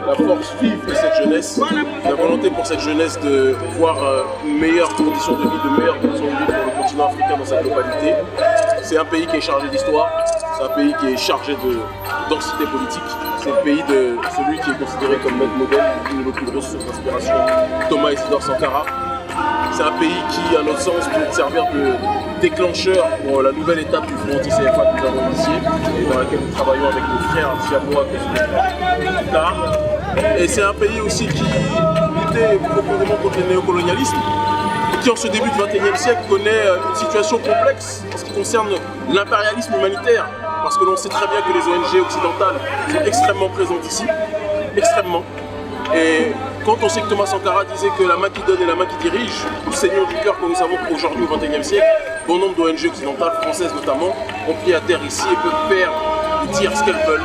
La force vive de cette jeunesse, la volonté pour cette jeunesse de voir meilleures conditions de vie, de meilleures conditions de vie pour le continent africain dans sa globalité. C'est un pays qui est chargé d'histoire, c'est un pays qui est chargé de densité politique, c'est le pays de celui qui est considéré comme notre modèle, une de nos plus grosses sources d'inspiration, Thomas Isidore Sankara. C'est un pays qui, à notre sens, peut servir de déclencheur pour la nouvelle étape du Front anti-CFA que nous avons initié et dans laquelle nous travaillons avec nos frères siamois plus tard. Et c'est un pays aussi qui luttait profondément contre le néocolonialisme et qui, en ce début du XXIe siècle, connaît une situation complexe en ce qui concerne l'impérialisme humanitaire. Parce que l'on sait très bien que les ONG occidentales sont extrêmement présentes ici, extrêmement. Et quand on sait que Thomas Sankara disait que la main qui donne est la main qui dirige, nous saignons du cœur que nous savons qu'aujourd'hui, au XXIe siècle, bon nombre d'ONG occidentales, françaises notamment, ont pied à terre ici et peuvent faire et dire ce qu'elles veulent.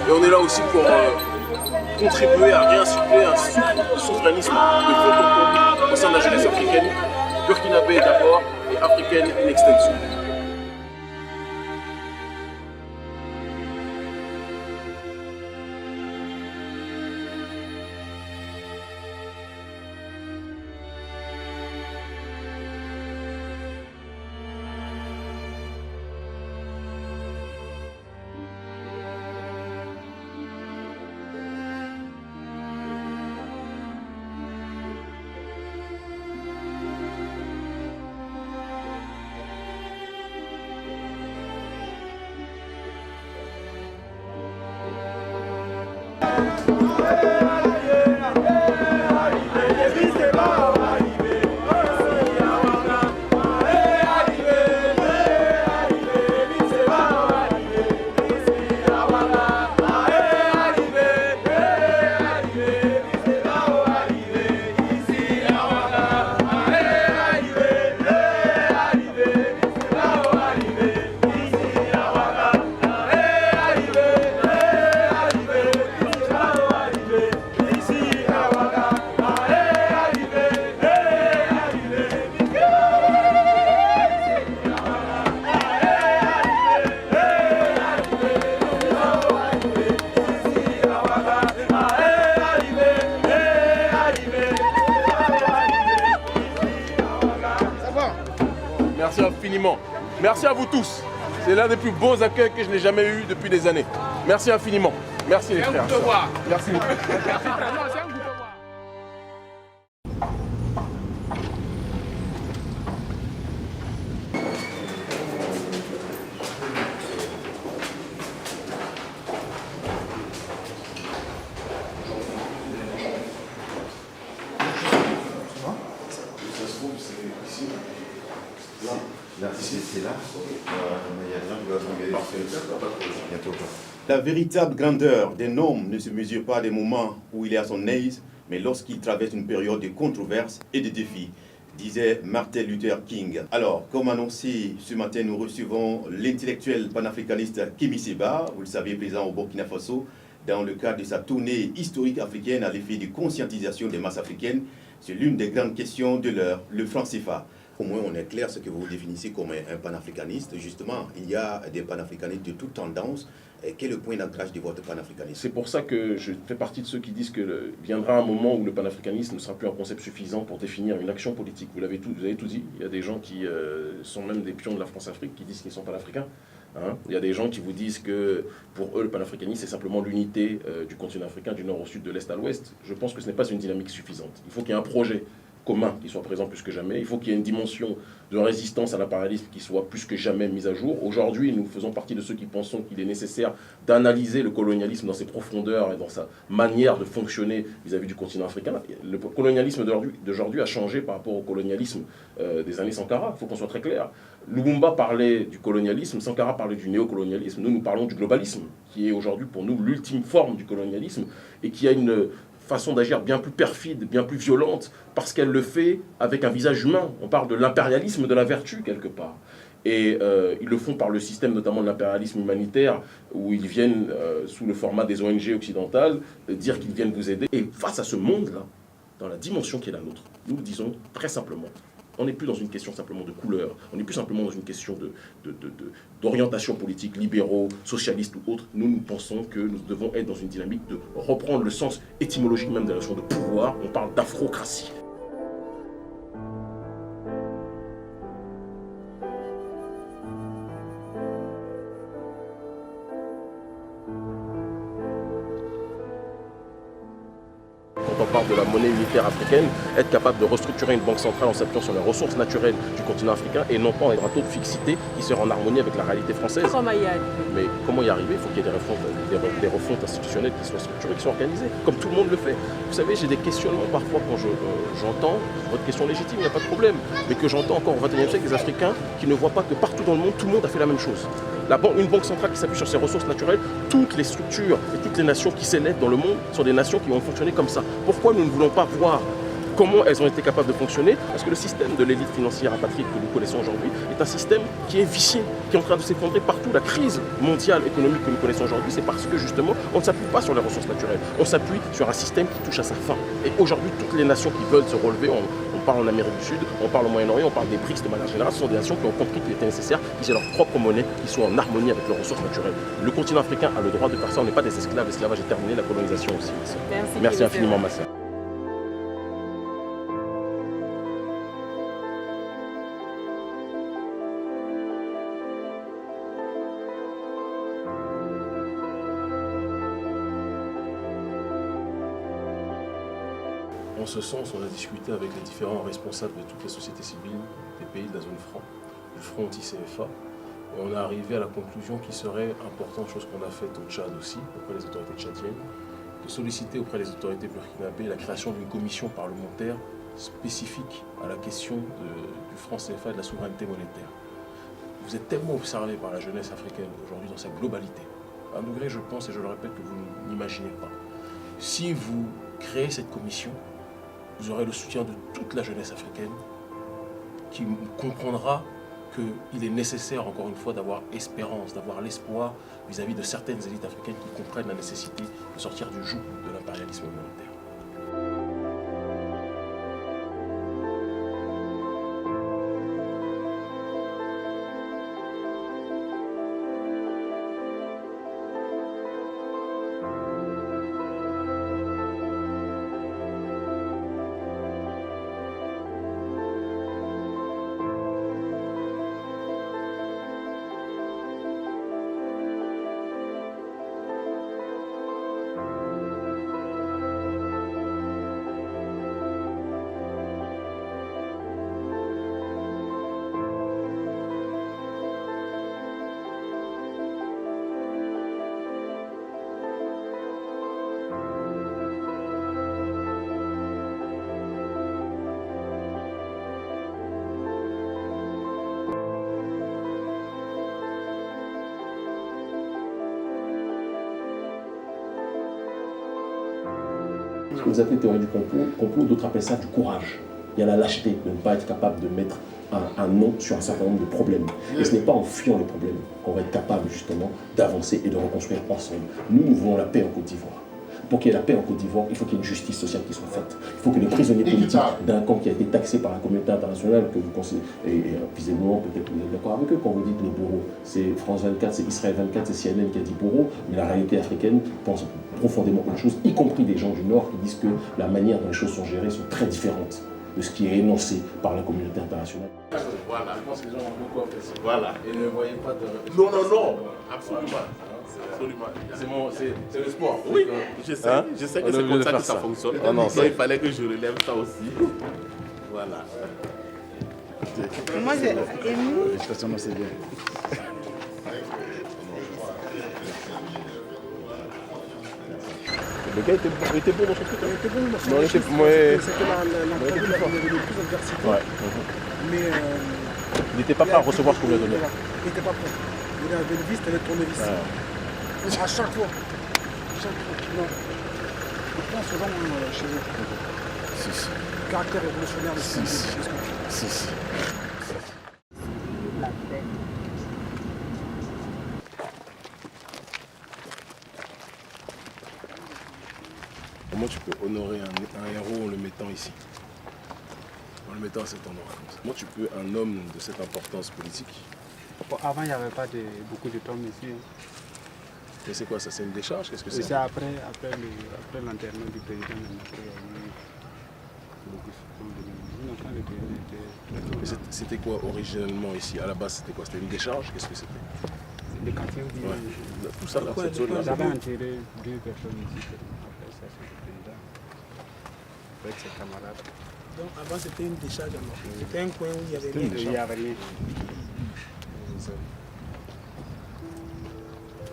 Et on est là aussi pour contribuer à réinsuffler un souffle de souverainisme de fond en comble au sein de la jeunesse africaine, burkinabé d'abord et africaine in extenso. Merci infiniment. Merci à vous tous. C'est l'un des plus beaux accueils que je n'ai jamais eu depuis des années. Merci infiniment. Merci les frères. Merci. La véritable grandeur d'un homme ne se mesure pas des moments où il est à son aise, mais lorsqu'il traverse une période de controverses et de défis, disait Martin Luther King. Alors, comme annoncé, ce matin, nous recevons l'intellectuel panafricaniste Kémi Séba, vous le savez, présent au Burkina Faso, dans le cadre de sa tournée historique africaine à l'effet de conscientisation des masses africaines. C'est l'une des grandes questions de l'heure, le franc CFA. Au moins, on est clair ce que vous définissez comme un panafricaniste. Justement, il y a des panafricanistes de toutes tendances. Quel est le point d'ancrage de votre panafricanisme? C'est pour ça que je fais partie de ceux qui disent que viendra un moment où le panafricanisme ne sera plus un concept suffisant pour définir une action politique. Vous avez tout dit. Il y a des gens qui sont même des pions de la France-Afrique qui disent qu'ils sont panafricains. Hein. Il y a des gens qui vous disent que pour eux, le panafricanisme, c'est simplement l'unité du continent africain, du nord au sud, de l'est à l'ouest. Je pense que ce n'est pas une dynamique suffisante. Il faut qu'il y ait un projet commun qui soit présent plus que jamais. Il faut qu'il y ait une dimension de résistance à l'impérialisme qui soit plus que jamais mise à jour. Aujourd'hui, nous faisons partie de ceux qui pensons qu'il est nécessaire d'analyser le colonialisme dans ses profondeurs et dans sa manière de fonctionner vis-à-vis du continent africain. Le colonialisme d'aujourd'hui a changé par rapport au colonialisme des années Sankara. Il faut qu'on soit très clair. Lumumba parlait du colonialisme, Sankara parlait du néocolonialisme. Nous parlons du globalisme, qui est aujourd'hui pour nous l'ultime forme du colonialisme et qui a une façon d'agir bien plus perfide, bien plus violente, parce qu'elle le fait avec un visage humain. On parle de l'impérialisme de la vertu, quelque part. Et ils le font par le système notamment de l'impérialisme humanitaire, où ils viennent, sous le format des ONG occidentales, dire qu'ils viennent vous aider. Et face à ce monde-là, dans la dimension qui est la nôtre, nous disons très simplement, on n'est plus dans une question simplement de couleur, on n'est plus simplement dans une question d'orientation politique, libéraux, socialistes ou autres. Nous pensons que nous devons être dans une dynamique de reprendre le sens étymologique même de la notion de pouvoir. On parle d'afrocratie. Quand on parle de la monnaie unitaire africaine, être capable de restructurer une banque centrale en s'appuyant sur les ressources naturelles du continent africain et non pas avec un taux de fixité qui serait en harmonie avec la réalité française. Comment y arriver? Mais comment y arriver? Il faut qu'il y ait des refontes institutionnelles qui soient structurées, qui soient organisées, comme tout le monde le fait. Vous savez, j'ai des questionnements parfois quand j'entends, votre question légitime, il n'y a pas de problème, mais que j'entends encore au XXIe siècle des Africains qui ne voient pas que partout dans le monde, tout le monde a fait la même chose. Une banque centrale qui s'appuie sur ses ressources naturelles, toutes les structures et toutes les nations qui s'élèvent dans le monde sont des nations qui ont fonctionné comme ça. Pourquoi nous ne voulons pas voir comment elles ont été capables de fonctionner? Parce que le système de l'élite financière apatride que nous connaissons aujourd'hui est un système qui est vicié, qui est en train de s'effondrer partout. La crise mondiale économique que nous connaissons aujourd'hui, c'est parce que justement, on ne s'appuie pas sur les ressources naturelles. On s'appuie sur un système qui touche à sa fin. Et aujourd'hui, toutes les nations qui veulent se relever, on parle en Amérique du Sud, on parle au Moyen-Orient, on parle des BRICS de manière générale, ce sont des nations qui ont compris qu'il était nécessaire qu'ils aient leur propre monnaie, qui soit en harmonie avec leurs ressources naturelles. Le continent africain a le droit de faire ça, on n'est pas des esclaves, l'esclavage est terminé, la colonisation aussi. Merci infiniment, ma sœur. En ce sens, on a discuté avec les différents responsables de toutes les sociétés civiles des pays de la zone franc, du front anti-CFA. On est arrivé à la conclusion qu'il serait important, chose qu'on a faite au Tchad aussi, auprès des autorités tchadiennes, de solliciter auprès des autorités burkinabées la création d'une commission parlementaire spécifique à la question du franc CFA et de la souveraineté monétaire. Vous êtes tellement observé par la jeunesse africaine aujourd'hui dans sa globalité, à un degré, je pense, et je le répète, que vous n'imaginez pas. Si vous créez cette commission, vous aurez le soutien de toute la jeunesse africaine qui comprendra qu'il est nécessaire, encore une fois, d'avoir espérance, d'avoir l'espoir vis-à-vis de certaines élites africaines qui comprennent la nécessité de sortir du joug de l'impérialisme monétaire. Ce que vous appelez théorie du complot, d'autres appellent ça du courage. Il y a la lâcheté de ne pas être capable de mettre un nom sur un certain nombre de problèmes. Et ce n'est pas en fuyant les problèmes qu'on va être capable justement d'avancer et de reconstruire ensemble. Nous voulons la paix en Côte d'Ivoire. Pour qu'il y ait la paix en Côte d'Ivoire, il faut qu'il y ait une justice sociale qui soit faite. Il faut que les prisonniers politiques d'un camp qui a été taxé par la communauté internationale, que vous conseillez, et visiblement peut-être que vous êtes d'accord avec eux quand vous dites les bourreaux, c'est France 24, c'est Israël 24, c'est CNN qui a dit bourreaux, mais la réalité africaine pense profondément autre chose, y compris des gens du Nord qui disent que la manière dont les choses sont gérées sont très différentes. de ce qui est énoncé par la communauté internationale. Voilà, je pense que les gens ont beaucoup apprécié. Voilà. Et ne voyez pas de... Non, non, non, absolument. Absolument. C'est le sport. Oui, je sais, hein? Je sais que c'est comme ça que ça fonctionne. Ah non, ça, il fallait que je relève ça aussi. Voilà. Moi, j'ai ému. Félicitations, c'est bien. Le gars était bon dans son truc, il était bon dans son truc. C'était Ouais. l'entraîneur, il avait plus d'adversité. Ouais. Mais Il n'était pas prêt à recevoir ce qu'on lui a donné. il n'était pas prêt. Il avait le vis, il avait tourné vis. Ouais. À chaque fois. Non. Je pense aux gens chez eux. Caractère révolutionnaire, Si. Comment tu peux honorer un héros en le mettant ici? En le mettant à cet endroit. Comment tu peux, un homme de cette importance politique? Bon, avant, il n'y avait pas beaucoup de tombes ici. Mais c'est quoi ça? C'est une décharge? Qu'est-ce que c'est? C'est après l'enterrement du président. Il y a eu beaucoup de tombes. Mais c'était quoi originellement ici? À la base, c'était quoi? C'était une décharge? Qu'est-ce que c'était? Les quartiers où Tout ça, là, cette zone-là. j'avais enterré 2 personnes ici. Après ça, c'est le président. Avec ses camarades. Donc avant, c'était une décharge à mort. C'était un coin où il y avait rien. Il n'y avait rien.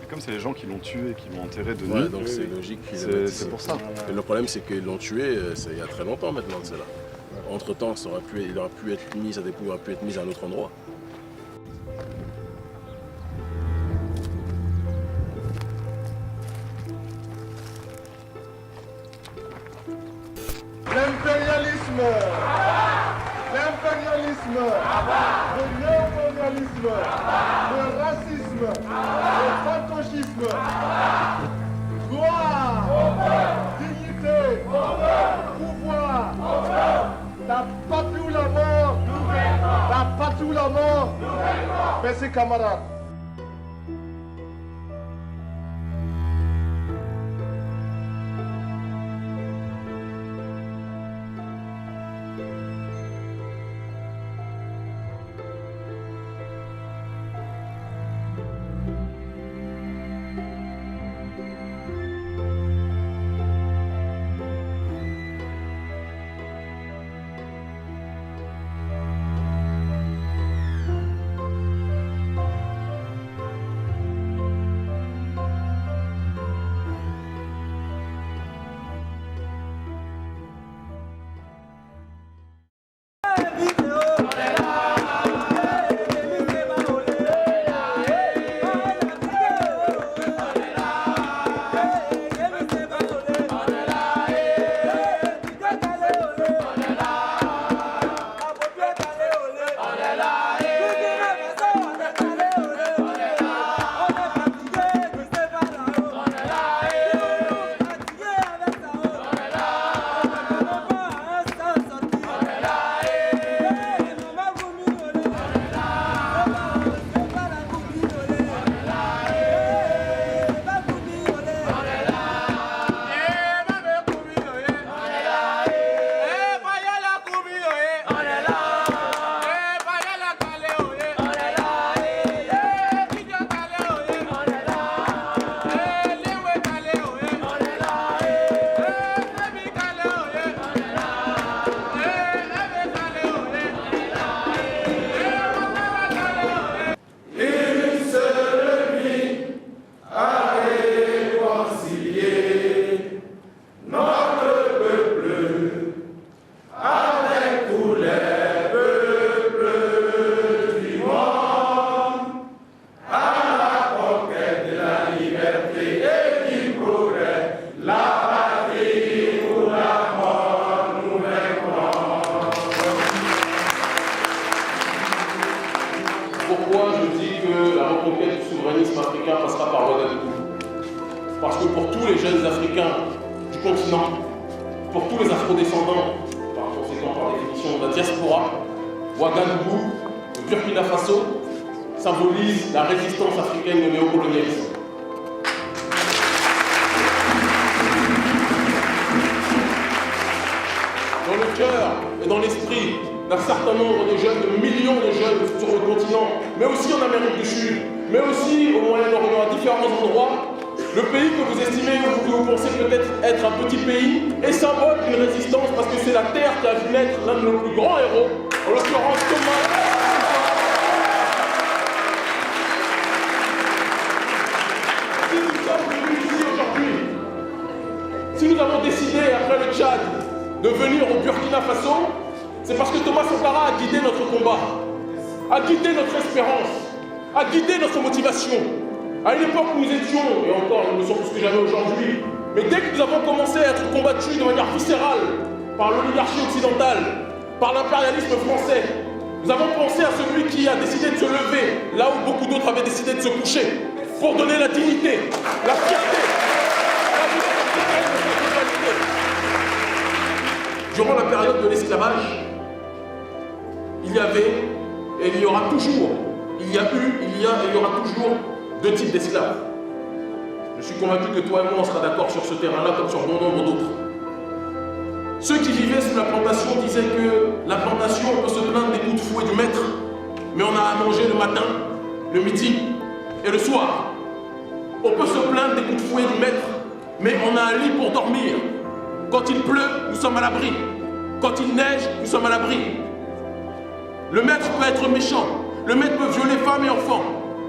Comme c'est les gens qui l'ont tué et qui l'ont enterré de nuit, Ouais, donc c'est logique qu'ils le mettent ici. c'est pour ça. Et le problème, c'est qu'ils l'ont tué il y a très longtemps maintenant, c'est là. Entre-temps, il aurait pu être mis, ça aurait pu être mis à un autre endroit. L'impérialisme, le néocolonialisme, le racisme, le fantogisme, gloire, dignité, pouvoir, la patrie ou la mort, la patrie ou la mort. Merci camarades. Pourquoi je dis que la reconquête du souverainisme africain passera par Ouagadougou? Parce que pour tous les jeunes Africains du continent, pour tous les afrodescendants, par conséquent par définition de la diaspora, Ouagadougou, le Burkina Faso, symbolise la résistance africaine au néocolonialisme. Dans le cœur et dans l'esprit d'un certain nombre de jeunes, de millions de jeunes sur le continent, mais aussi en Amérique du Sud, mais aussi au Moyen-Orient, à différents endroits. Le pays que vous estimez ou que vous pensez peut-être être un petit pays est symbole d'une résistance parce que c'est la terre qui a vu naître l'un de nos plus grands héros, en l'occurrence Thomas. Si nous sommes venus ici aujourd'hui, si nous avons décidé après le Tchad de venir au Burkina Faso, c'est parce que Thomas Sankara a guidé notre combat, a guidé notre espérance, a guidé notre motivation. À une époque où nous étions, et encore nous le sommes plus que jamais aujourd'hui, mais dès que nous avons commencé à être combattus de manière viscérale par l'oligarchie occidentale, par l'impérialisme français, nous avons pensé à celui qui a décidé de se lever, là où beaucoup d'autres avaient décidé de se coucher, pour donner la dignité, la fierté, la humanité. Durant la période de l'esclavage, il y avait, et il y aura toujours, il y a eu, il y a et il y aura toujours deux types d'esclaves. Je suis convaincu que toi et moi on sera d'accord sur ce terrain-là comme sur bon nombre d'autres. Ceux qui vivaient sous la plantation disaient que la plantation, on peut se plaindre des coups de fouet du maître, mais on a à manger le matin, le midi et le soir. On peut se plaindre des coups de fouet du maître, mais on a un lit pour dormir. Quand il pleut, nous sommes à l'abri. Quand il neige, nous sommes à l'abri. Le maître peut être méchant, le maître peut violer femmes et enfants,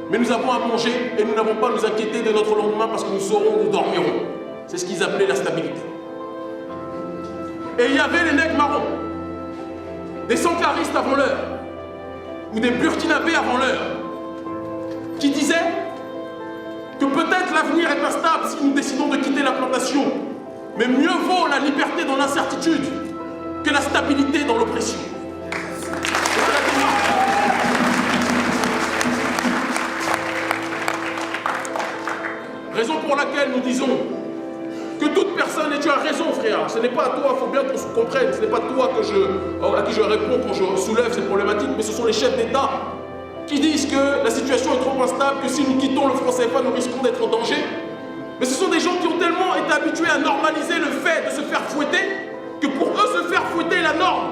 mais nous avons à manger et nous n'avons pas à nous inquiéter de notre lendemain parce que nous saurons où nous dormirons. C'est ce qu'ils appelaient la stabilité. Et il y avait les nègres marrons, des sankaristes avant l'heure, ou des burkinabés avant l'heure, qui disaient que peut-être l'avenir est instable si nous décidons de quitter la plantation, mais mieux vaut la liberté dans l'incertitude que la stabilité dans l'oppression. Raison pour laquelle nous disons que toute personne, et tu as raison frère, ce n'est pas à toi, il faut bien qu'on se comprenne, ce n'est pas toi à qui je réponds quand je soulève ces problématiques, mais ce sont les chefs d'État qui disent que la situation est trop instable, que si nous quittons le franc CFA, nous risquons d'être en danger. Mais ce sont des gens qui ont tellement été habitués à normaliser le fait de se faire fouetter, que pour eux se faire fouetter est la norme.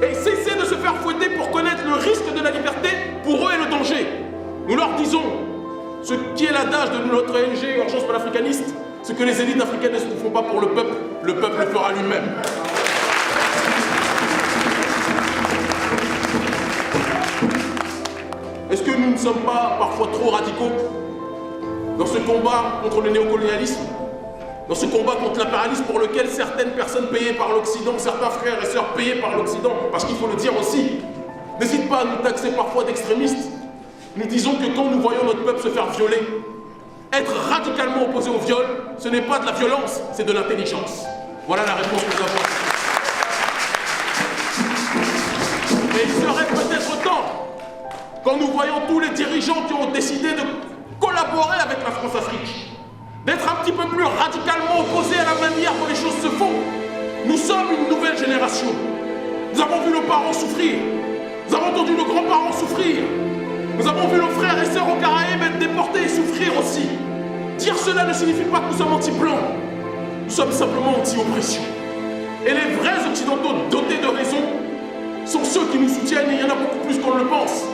Et cesser de se faire fouetter pour connaître le risque de la liberté, pour eux est le danger. Nous leur disons, ce qui est l'adage de notre ONG Urgence panafricaniste, ce que les élites africaines ne font pas pour le peuple le fera lui-même. Est-ce que nous ne sommes pas parfois trop radicaux dans ce combat contre le néocolonialisme, dans ce combat contre l'impérialisme pour lequel certaines personnes payées par l'Occident, certains frères et sœurs payés par l'Occident, parce qu'il faut le dire aussi, n'hésitent pas à nous taxer parfois d'extrémistes. Nous disons que quand nous voyons notre peuple se faire violer, être radicalement opposé au viol, ce n'est pas de la violence, c'est de l'intelligence. Voilà la réponse que nous avons. Et il serait peut-être temps, quand nous voyons tous les dirigeants qui ont décidé de collaborer avec la France-Afrique, d'être un petit peu plus radicalement opposés à la manière dont les choses se font. Nous sommes une nouvelle génération. Nous avons vu nos parents souffrir. Nous avons entendu nos grands-parents souffrir. Nous avons vu nos frères et sœurs aux Caraïbes être déportés et souffrir aussi. Dire cela ne signifie pas que nous sommes anti-blancs. Nous sommes simplement anti-oppression. Et les vrais occidentaux dotés de raison sont ceux qui nous soutiennent, et il y en a beaucoup plus qu'on ne le pense.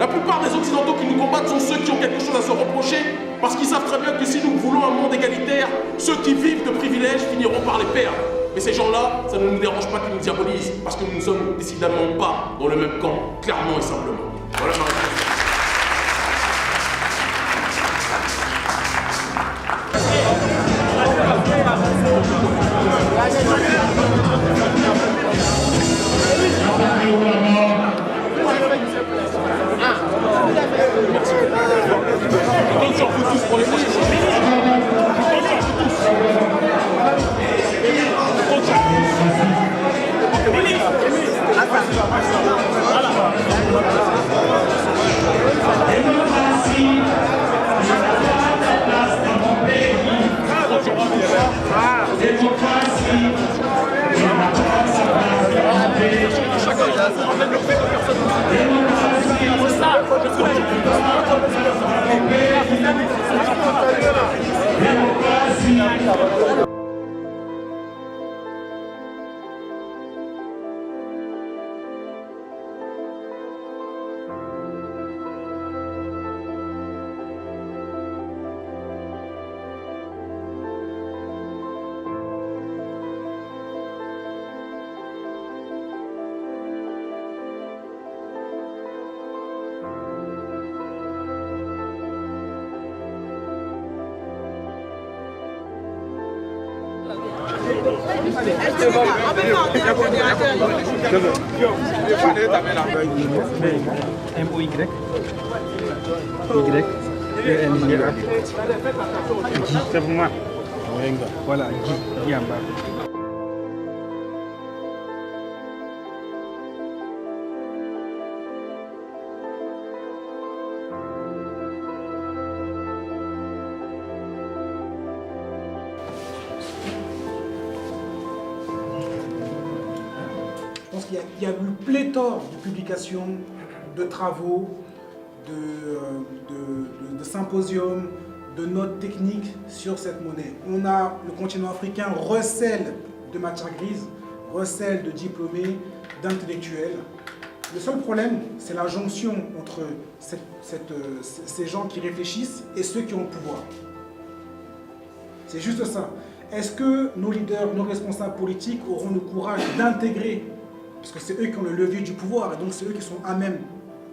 La plupart des occidentaux qui nous combattent sont ceux qui ont quelque chose à se reprocher parce qu'ils savent très bien que si nous voulons un monde égalitaire, ceux qui vivent de privilèges finiront par les perdre. Mais ces gens-là, ça ne nous dérange pas qu'ils nous diabolisent parce que nous ne sommes décidément pas dans le même camp, clairement et simplement. Voilà ma réponse. M-O-Y. Y-E-N-G-A. Guy, c'est pour moi. Voilà, Guy en bas. Je pense qu'il y a eu pléthore de publications, de travaux, de symposiums, de notes techniques sur cette monnaie. Le continent africain recèle de matières grises, recèle de diplômés, d'intellectuels. Le seul problème, c'est la jonction entre ces gens qui réfléchissent et ceux qui ont le pouvoir. C'est juste ça. Est-ce que nos leaders, nos responsables politiques auront le courage d'intégrer, parce que c'est eux qui ont le levier du pouvoir, et donc c'est eux qui sont à même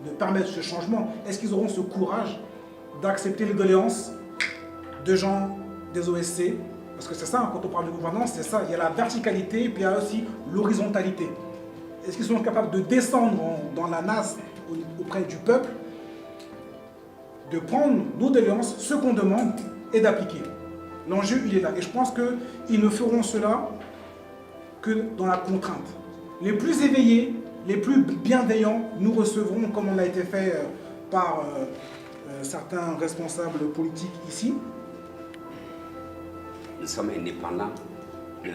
de permettre ce changement, est-ce qu'ils auront ce courage d'accepter les doléances de gens des OSC? Parce que c'est ça, quand on parle de gouvernance, c'est ça. Il y a la verticalité, puis il y a aussi l'horizontalité. Est-ce qu'ils sont capables de descendre dans la nasse auprès du peuple, de prendre nos doléances, ce qu'on demande, et d'appliquer? L'enjeu, il est là. Et je pense qu'ils ne feront cela que dans la contrainte. Les plus éveillés, les plus bienveillants, nous recevrons, comme on a été fait par certains responsables politiques ici. Nous sommes indépendants, mais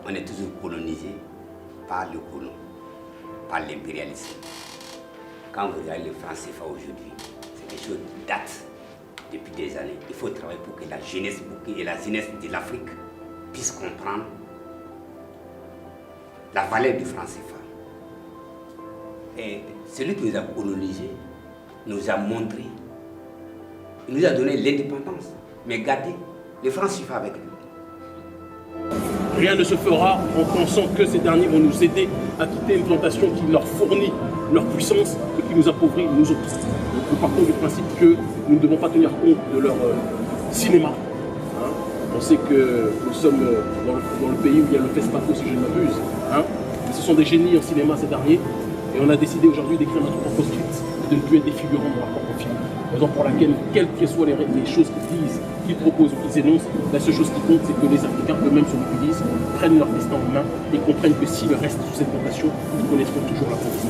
on est toujours colonisés par le colon, par l'impérialisme. Quand vous regardez le franc CFA aujourd'hui, c'est quelque chose qui date depuis des années. Il faut travailler pour que la jeunesse de l'Afrique puisse comprendre la valeur du franc CFA. Et celui qui nous a colonisés nous a montré, il nous a donné l'indépendance. Mais gardez le franc CFA avec lui. Rien ne se fera en pensant que ces derniers vont nous aider à quitter une plantation qui leur fournit leur puissance et qui nous appauvrit nous autres. Donc nous partons du principe que nous ne devons pas tenir compte de leur cinéma. On sait que nous sommes dans le pays où il y a le FESPACO, si je ne m'abuse. Ce sont des génies en cinéma ces derniers. Et on a décidé aujourd'hui d'écrire notre propre script et de ne plus être des figurants dans leur propre film. Raison pour laquelle, quelles que soient les choses qu'ils disent, qu'ils proposent ou qu'ils énoncent, la seule chose qui compte, c'est que les Africains eux-mêmes se mobilisent, prennent leur destin en main et comprennent que s'ils restent sous cette tentation, ils connaîtront toujours la pauvreté.